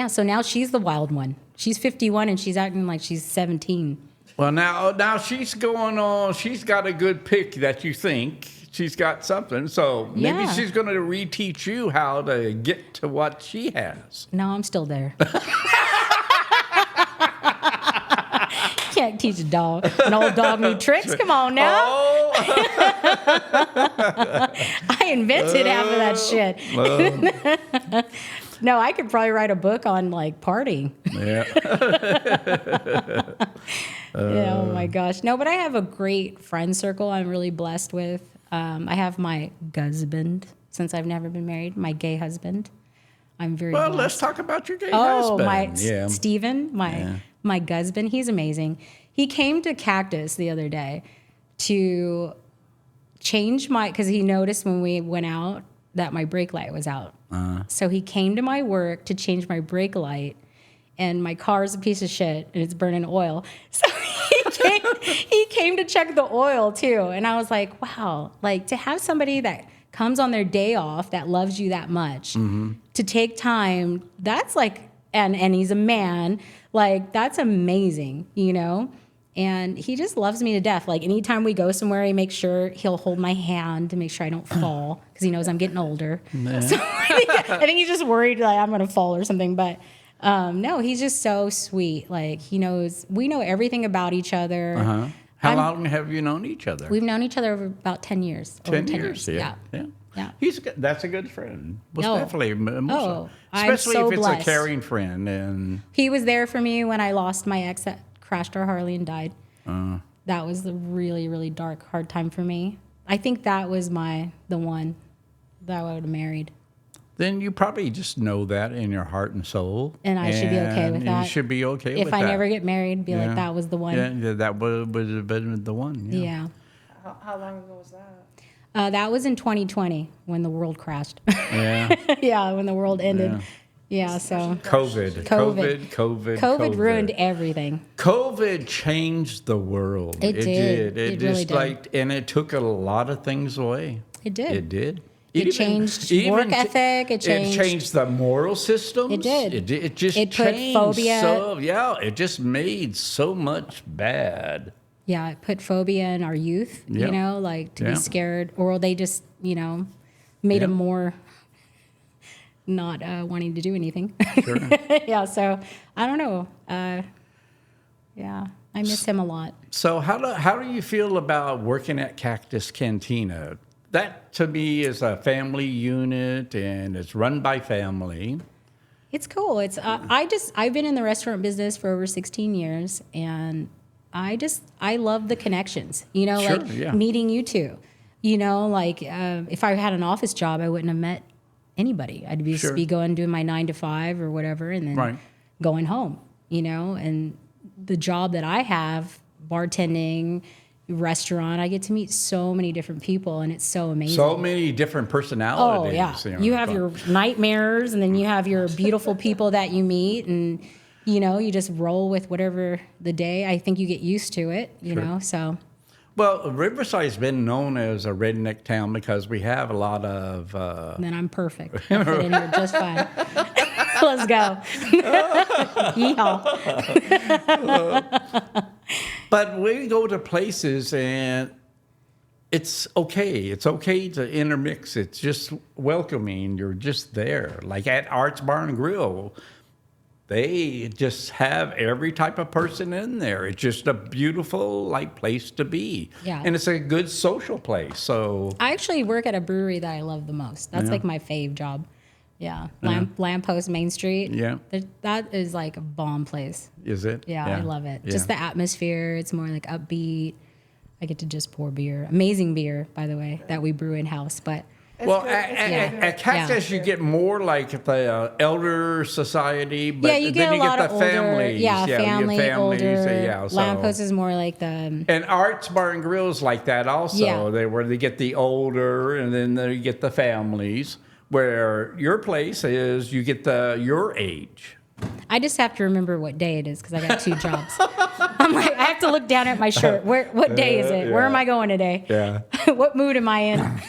so now she's the wild one. She's 51 and she's acting like she's 17.
Well, now she's going on. She's got a good pick that you think. She's got something. So maybe she's going to reteach you how to get to what she has.
No, I'm still there. Can't teach an old dog new tricks. Come on now. I invented half of that shit. No, I could probably write a book on like partying.
Yeah.
Oh my gosh. No, but I have a great friend circle I'm really blessed with. I have my husband, since I've never been married, my gay husband. I'm very blessed.
Let's talk about your gay husband.
Steven, my husband, he's amazing. He came to Cactus the other day to change because he noticed when we went out that my brake light was out. So he came to my work to change my brake light, and my car's a piece of shit and it's burning oil. So he came to check the oil too. And I was like, wow, like to have somebody that comes on their day off that loves you that much to take time, that's like, and he's a man, like that's amazing, And he just loves me to death. Like anytime we go somewhere, he makes sure he'll hold my hand to make sure I don't fall because he knows I'm getting older. So I think he's just worried like I'm going to fall or something. But no, he's just so sweet. Like we know everything about each other.
How long have you known each other?
We've known each other over about 10 years. Over
10 years, yeah.
Yeah.
That's a good friend. Most
Oh.
definitely.
I'm
Especially
so
if it's
blessed.
a caring friend. And
He was there for me when I lost my ex that crashed our Harley and died. That was a really, really dark, hard time for me. I think that was the one that I would have married.
then you probably just know that in your heart and soul.
And I should be okay with
And
that.
You should be okay with
If
that.
I never get married, be like, that was the one.
Yeah, that would have been the one. Yeah.
Yeah.
How long ago was that?
That was in 2020 when the world crashed.
Yeah.
Yeah, when the world ended. Yeah, so
COVID
ruined everything.
COVID changed the world.
It did.
It
It
just
really did.
and it took a lot of things away.
It did.
It did.
It changed work ethic. It changed
the moral systems.
It did.
It just
It put
changed
phobia.
it just made so much bad.
Yeah, it put phobia in our youth,
Yeah.
like to
Yeah.
be scared, or they just, made them more not wanting to do anything.
Sure.
Yeah, so I don't know. Yeah, I miss him a lot.
So how do you feel about working at Cactus Cantina? That to me is a family unit and it's run by family.
It's cool. It's I've been in the restaurant business for over 16 years, and I love the connections.
Sure,
like
yeah.
meeting you two. If I had an office job, I wouldn't have met anybody. I'd be
Sure.
just be going doing my 9 to 5 or whatever, and then
Right.
going home. And the job that I have, bartending, restaurant, I get to meet so many different people, and it's so amazing.
So many different
Oh
personalities.
yeah, you have your nightmares, and then you have your beautiful people that you meet, and you just roll with whatever the day. I think you get used to it, So
Well, Riverside's been known as a redneck town because we have a lot of.
then I'm perfect. I fit in here just fine. Let's go. Yeehaw.
But we go to places and it's okay. It's okay to intermix. It's just welcoming. You're just there. Like at Arts Bar and Grill, they just have every type of person in there. It's just a beautiful place to be.
Yeah.
And it's a good social place. So
I actually work at a brewery that I love the most. That's like my fave job. Yeah. Lamppost Main Street.
Yeah.
That is like a bomb place.
is it?
Yeah, I love it.
Yeah.
Just the atmosphere. It's more like upbeat. I get to just pour beer. Amazing beer, by the way, that we brew in house. But
Well,
good.
at Cactus, you get more like the elder society, but
yeah, you get
then
a
you
lot
get the
of older.
families.
Yeah,
you get
family,
families,
older.
yeah, so.
Lamppost is more like the.
And Arts Bar and Grill's like that also.
Yeah.
Where they get the older and then they get the families. Where your place is, you get your age.
I just have to remember what day it is because I got 2 jobs. I'm like, I have to look down at my shirt. What day is it? Where am I going today?
Yeah.
What mood am I in?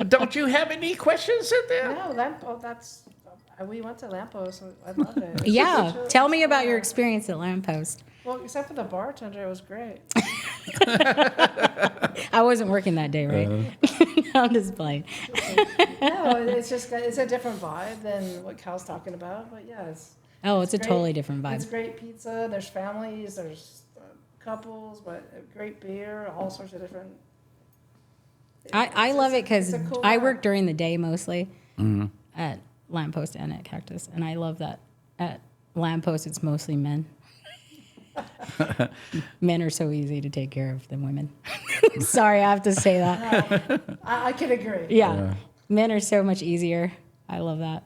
Don't you have any questions, Cynthia?
No, that's. We went to Lamppost. So I love it.
Yeah. Tell me about your experience at Lamppost.
Well, except for the bartender, it was great.
I wasn't working that day, right? I'm just playing.
No, it's a different vibe than what Cal's talking about. But yeah, it's
It's a
great.
totally different
It's
vibe.
great pizza. There's families. There's couples, but great beer. All sorts of different.
I love it because
it's a cool
I
vibe.
work during the day mostly at Lamppost and at Cactus, and I love that at Lamppost it's mostly men. Men are so easy to take care of than women. Sorry, I have to say that.
I can agree.
Yeah, men are so much easier. I love that.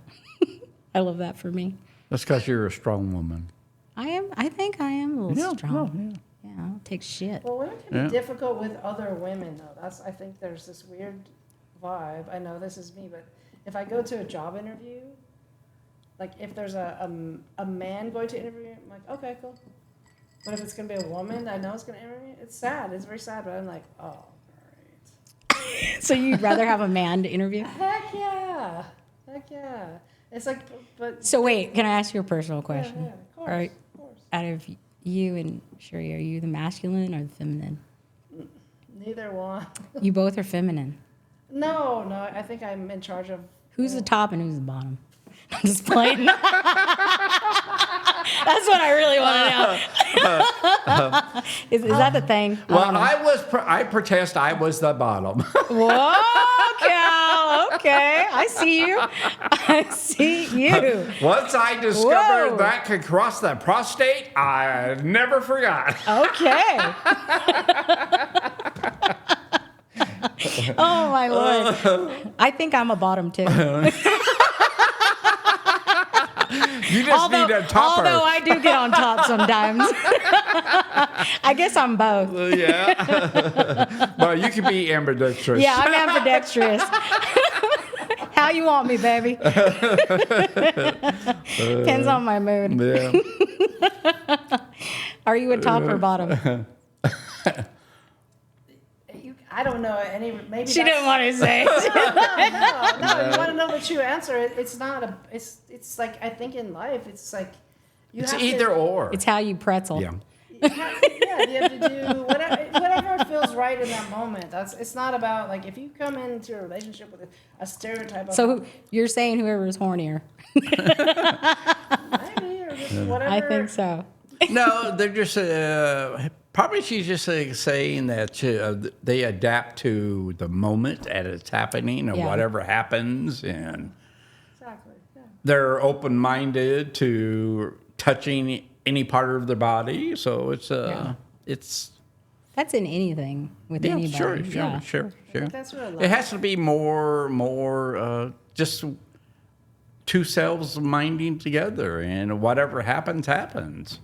I love that for me.
That's because you're a strong woman.
I think I am a little
Yeah,
strong.
well, yeah.
Yeah, I'll take shit.
Well, women can
Yeah.
be difficult with other women, though. I think there's this weird vibe. I know this is me, but if I go to a job interview, like if there's a man going to interview, I'm like, okay, cool. But if it's gonna be a woman, I know it's gonna interview. It's sad. It's very sad. But I'm like, oh, great.
So you'd rather have a man to interview?
Heck yeah, heck yeah. It's like, but
So wait, can I ask you a personal question?
yeah, of course,
All right.
of course.
Out of you and Sherry, are you the masculine or the feminine?
Neither one.
You both are feminine.
No, I think I'm in charge of.
Who's the top and who's the bottom? I'm just playing. That's what I really want to know. Is that the thing?
Well, I protest I was the bottom.
Whoa, Cal. Okay, I see you. I see you.
Once I discovered
Whoa.
that could cross the prostate, I never forgot.
Okay. Oh my Lord. I think I'm a bottom too.
You just need a topper.
Although I do get on top sometimes. I guess I'm both.
Yeah. Well, you can be ambidextrous.
Yeah, I'm ambidextrous. How you want me, baby? Depends on my mood.
Yeah.
Are you a top or bottom?
I don't know any. Maybe
She didn't want to say it.
No. You want to know the true answer. It's not a. It's like I think in life, it's like you
It's
have
either
to,
or.
It's how you pretzel.
Yeah.
You have to do whatever feels right in that moment. It's not about like if you come into a relationship with a stereotype.
So you're saying whoever's hornier.
Maybe or just whatever.
I think so.
No, they're just probably she's just saying that they adapt to the moment as it's happening or
Yeah.
whatever happens, and
Exactly. Yeah.
they're open-minded to touching any part of their body. So it's
That's in anything with anybody.
sure.
That's what I love.
It has to be more just two selves minding together, and whatever happens.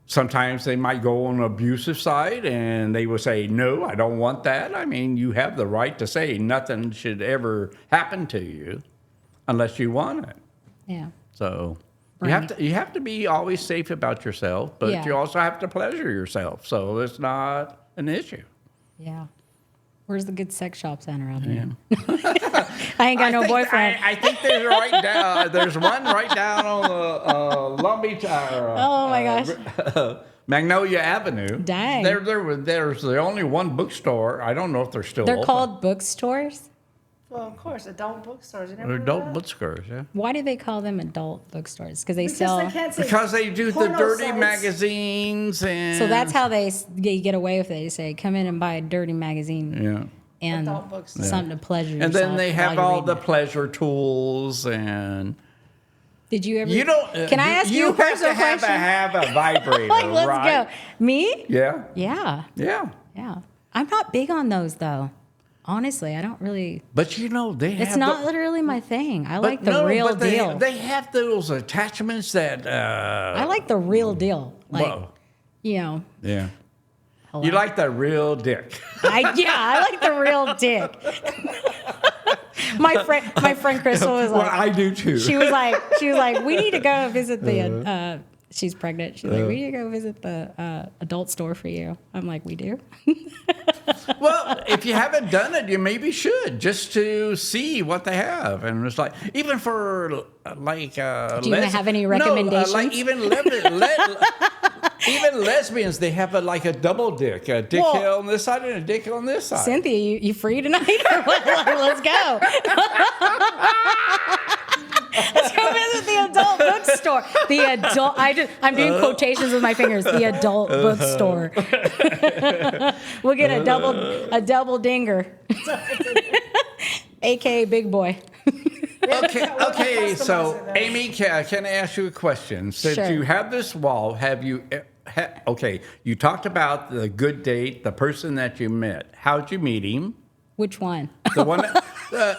Sometimes they might go on the abusive side and they will say, no, I don't want that. I mean, you have the right to say nothing should ever happen to you unless you want it.
Yeah.
So
Right.
you have to be always safe about yourself, but
Yeah.
you also have to pleasure yourself. So it's not an issue.
Yeah. Where's the good sex shops at around here? I ain't got no boyfriend.
I think there's right down. There's one right down on the Long Beach.
Oh my gosh.
Magnolia Avenue.
Dang.
There's the only one bookstore. I don't know if they're still
They're
open.
called bookstores?
Well, of course, adult bookstores. You never
They're
heard
adult
of that?
bookstores, yeah.
Why do they call them adult bookstores? Because they
Because
sell.
they can't say
Because they do the
porno
dirty
sites.
magazines and.
So that's how they get away with it. They say, come in and buy a dirty magazine
Yeah.
and
Adult books. Yeah.
something to pleasure
And
yourself
then they
while
have
you're
all
reading
the
it.
pleasure tools and.
Did you ever?
You don't.
Can I ask you a
have to
personal question?
have a vibrator,
Like, let's
right?
go. Me?
Yeah.
Yeah.
Yeah.
Yeah. I'm not big on those though. Honestly, I don't really.
But you know they have.
It's not literally my thing. I
but
like the
no,
real
but
deal.
They have those attachments that.
I like the real deal. Like,
Whoa.
you know.
Yeah.
Hello?
You like the real dick.
I like the real dick. my friend Crystal was
Well,
like,
I do too.
she was like, we need to go visit the. She's pregnant. She's like, we need to go visit the adult store for you. I'm like, we do.
Well, if you haven't done it, you maybe should just to see what they have. And it's like even for like.
Do you have any recommendations?
No, like even even lesbians, they have like a double dick, a dick
Well,
on this side and a dick on this side.
Cynthia, you free tonight? Or what? Let's go. Let's go visit the adult bookstore. The adult. I'm doing quotations with my fingers. The adult bookstore. We'll get a double dinger, aka big boy.
Okay. So
Customize it,
Amy, can I ask you a question? Since
Sure.
you have this wall, have you? Okay, you talked about the good date, the person that you met. How'd you meet him?
Which one?
The one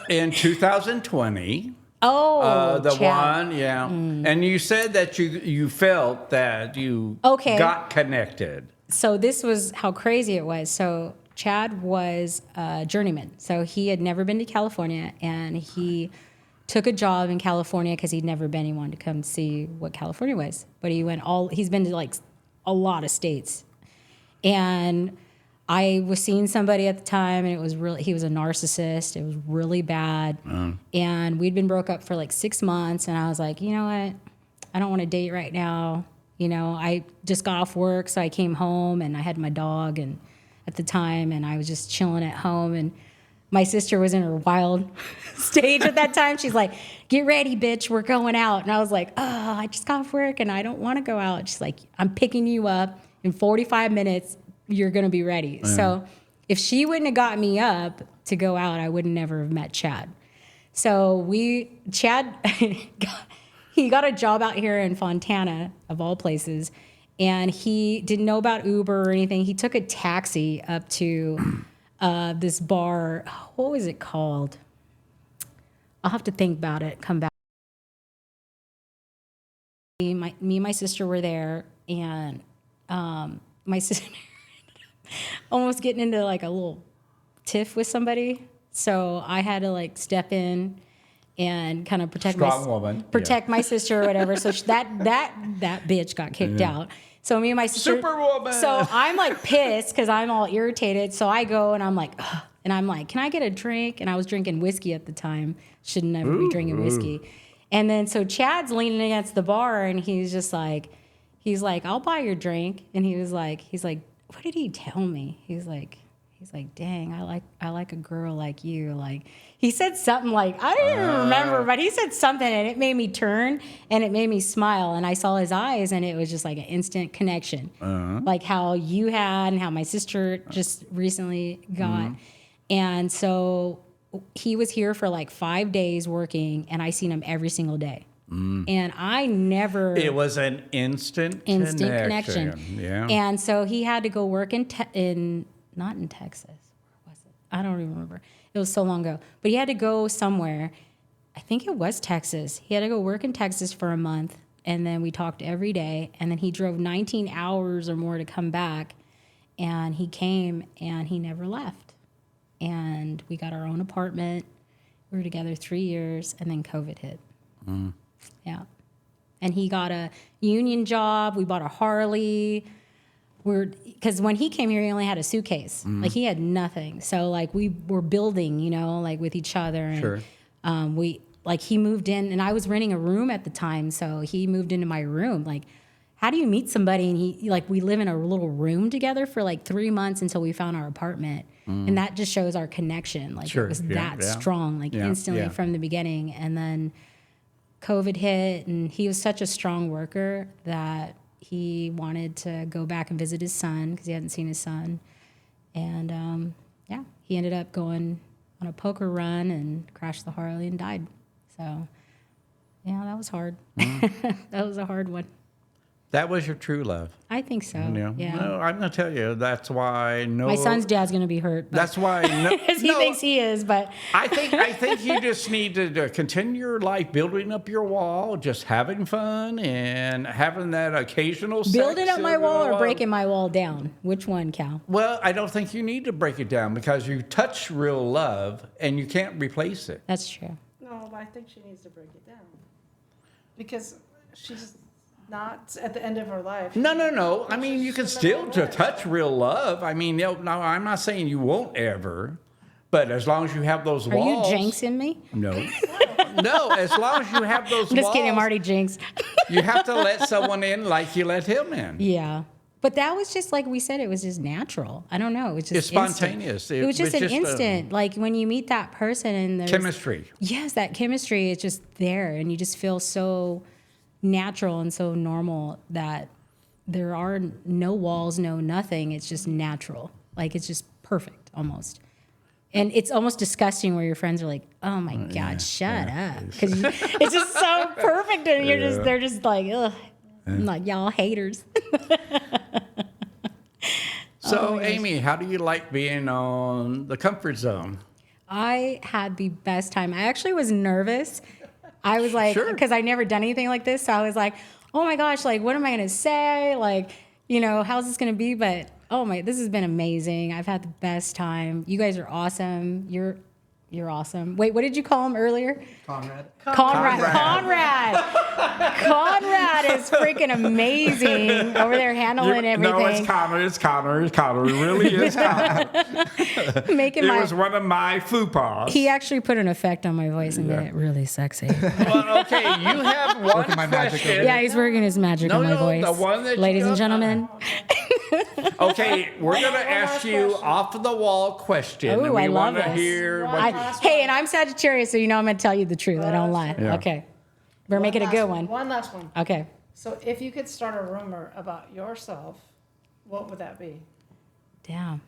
in 2020.
Oh,
The
Chad.
one, yeah. And you said that you felt that you
Okay.
got connected.
So this was how crazy it was. So Chad was a journeyman. So he had never been to California, and he took a job in California because he'd never been. He wanted to come see what California was. But he's been to like a lot of states. And I was seeing somebody at the time, and he was a narcissist. It was really bad. And we'd been broke up for like 6 months, and I was like, you know what? I don't want to date right now. You know, I just got off work, so I came home, and I had my dog and at the time, and I was just chilling at home. And my sister was in her wild stage at that time. She's like, get ready, bitch, we're going out. And I was like, oh, I just got off work and I don't want to go out. She's like, I'm picking you up in 45 minutes. You're going to be ready. So if she wouldn't have got me up to go out, I would never have met Chad. So Chad, he got a job out here in Fontana, of all places, and he didn't know about Uber or anything. He took a taxi up to this bar. What was it called? I'll have to think about it, come back. Me and my sister were there, and my sister almost getting into like a little tiff with somebody. So I had to like step in and kind of protect my sister or whatever. So that bitch got kicked out. So me and my sister,
Superwoman.
So I'm like pissed because I'm all irritated. So I go and I'm like, ugh. And I'm like, can I get a drink? And I was drinking whiskey at the time. Should never be drinking whiskey. And then so Chad's leaning against the bar and he's like, I'll buy your drink. And he's like, what did he tell me? He's like, dang, I like a girl like you. Like he said something like, I don't even remember, but he said something and it made me turn and it made me smile. And I saw his eyes and it was just like an instant connection. Like how you had and how my sister just recently got. And so he was here for like 5 days working and I seen him every single day. And I never...
It was an instant connection. Yeah.
And so he had to go work not in Texas. Where was it? I don't even remember. It was so long ago. But he had to go somewhere. I think it was Texas. He had to go work in Texas for a month. And then we talked every day. And then he drove 19 hours or more to come back. And he came and he never left. And we got our own apartment. We were together 3 years. And then COVID hit. Yeah. And he got a union job. We bought a Harley. Because when he came here, he only had a suitcase. Like he had nothing. So like we were building, like with each other. And
Sure.
He moved in and I was renting a room at the time. So he moved into my room. Like, how do you meet somebody? And we live in a little room together for like 3 months until we found our apartment. And that just shows our connection. Like
Sure.
it was that strong, instantly from the beginning. And then COVID hit, and he was such a strong worker that he wanted to go back and visit his son because he hadn't seen his son. And he ended up going on a poker run and crashed the Harley and died. So, yeah, that was hard. That was a hard one.
That was your true love.
I think so. Yeah.
No, I'm going to tell you, that's why
My son's dad's going to be hurt.
That's why
Because he thinks he is, but...
I think you just need to continue your life building up your wall, just having fun and having that occasional sex.
Building up my wall or breaking my wall down? Which one, Cal?
Well, I don't think you need to break it down because you touch real love and you can't replace it.
That's true.
No, but I think she needs to break it down. Because she's not at the end of her life.
No. I mean, you can still touch real love. I mean, no, I'm not saying you won't ever, but as long as you have those walls.
Are you jinxing me?
No. No, as long as you have those walls.
I'm just kidding, I'm already jinxed.
You have to let someone in like you let him in.
Yeah. But that was just like we said, it was just natural. I don't know. It was just
It's spontaneous.
It was just an instant. Like when you meet that person and there's
chemistry.
Yes, that chemistry is just there and you just feel so natural and so normal that there are no walls, no nothing. It's just natural. Like it's just perfect almost. And it's almost disgusting where your friends are like, "Oh my God, shut up," because it's just so perfect, and they're just like, "Ugh," I'm like, y'all haters.
So, Amy, how do you like being on the comfort zone?
I had the best time. I actually was nervous. I was like, because I'd never done anything like this, so I was like, "Oh my gosh, like, what am I gonna say? Like, how's this gonna be?" But this has been amazing. I've had the best time. You guys are awesome. You're awesome. Wait, what did you call him earlier?
Conrad.
Conrad is freaking amazing over there handling everything.
No, it's Connor. It's Connor. It really is Connor. It was one of my faux
He actually put an effect on my voice and made it really sexy.
Well, okay, you have one
my magic
question.
over
Yeah, he's working his magic on my voice.
The one that
Ladies and gentlemen.
Okay, we're going to ask
last
you
question.
off the wall question.
Ooh,
and we
I love
want to
this.
hear
One
what
last
Hey, and I'm Sagittarius, so you know I'm going to tell you the truth. I don't lie.
Yeah.
Okay. Better make it a good one.
One last one.
Okay.
So if you could start a rumor about yourself, what would that be?
Damn.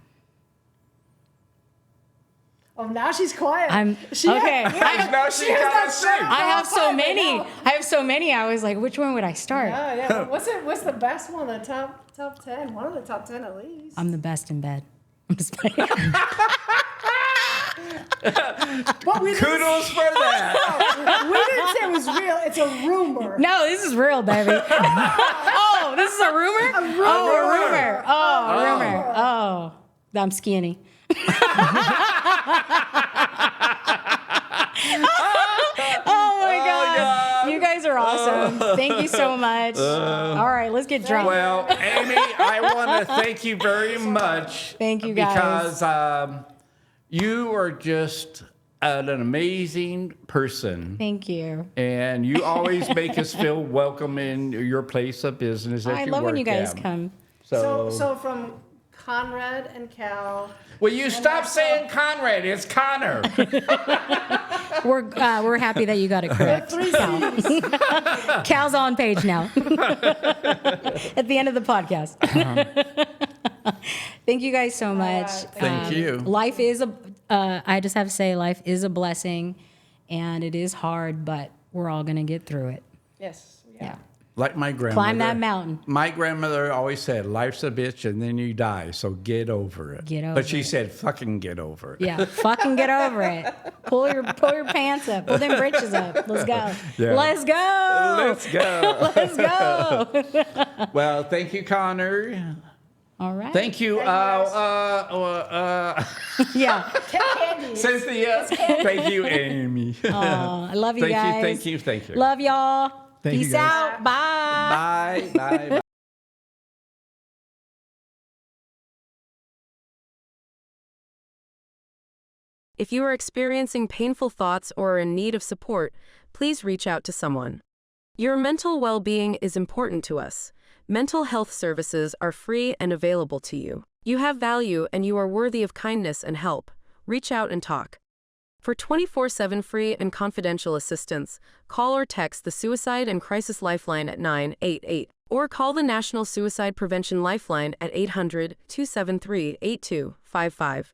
Oh, now she's quiet.
I'm
She-
okay.
now she got to see.
I have so
Quiet,
many.
no.
I have so many. I was like, which one would I start?
Yeah, yeah. What's the best one? The top 10? One of the top 10 at least.
I'm the best in bed. I'm just playing.
But we didn't,
Kudos for that.
we didn't say it was real. It's a rumor.
No, this is real, baby. Oh, this is a rumor?
A rumor.
Oh, a rumor. Oh, a rumor. Oh, I'm skinny. Oh my God. You guys are awesome. Thank you so much. All right, let's get drunk.
Well, Amy, I want to thank you very much.
Thank you, guys.
Because you are just an amazing person.
Thank you.
And you always make us feel welcome in your place of business that
I
you
love when
work
you guys
at.
come.
So from Conrad and Cal.
Will you stop saying Conrad? It's Connor.
We're happy that you got it correct.
Three C's.
Cal's on page now. At the end of the podcast. Thank you guys so much.
Thank you.
Life is I just have to say, life is a blessing, and it is hard, but we're all gonna get through it.
Yes.
Yeah.
Like my grandmother.
Climb that mountain.
My grandmother always said, life's a bitch and then you die, so get over it.
Get over
But she
it.
said, fucking get over it.
Yeah, fucking get over it. Pull your pants up. Pull them britches up. Let's go.
Yeah.
Let's go.
Let's go.
Let's go.
Well, thank you, Connor.
All right.
Thank you,
Yeah.
Candy.
Cynthia. Thank you, Amy.
I love you guys.
Thank you.
Love y'all.
Thank you,
Peace
guys.
out. Bye.
Bye.
If you are experiencing painful thoughts or are in need of support, please reach out to someone. Your mental well-being is important to us. Mental health services are free and available to you. You have value and you are worthy of kindness and help. Reach out and talk. For 24/7 free and confidential assistance, call or text the Suicide and Crisis Lifeline at 988 or call the National Suicide Prevention Lifeline at 800-273-8255.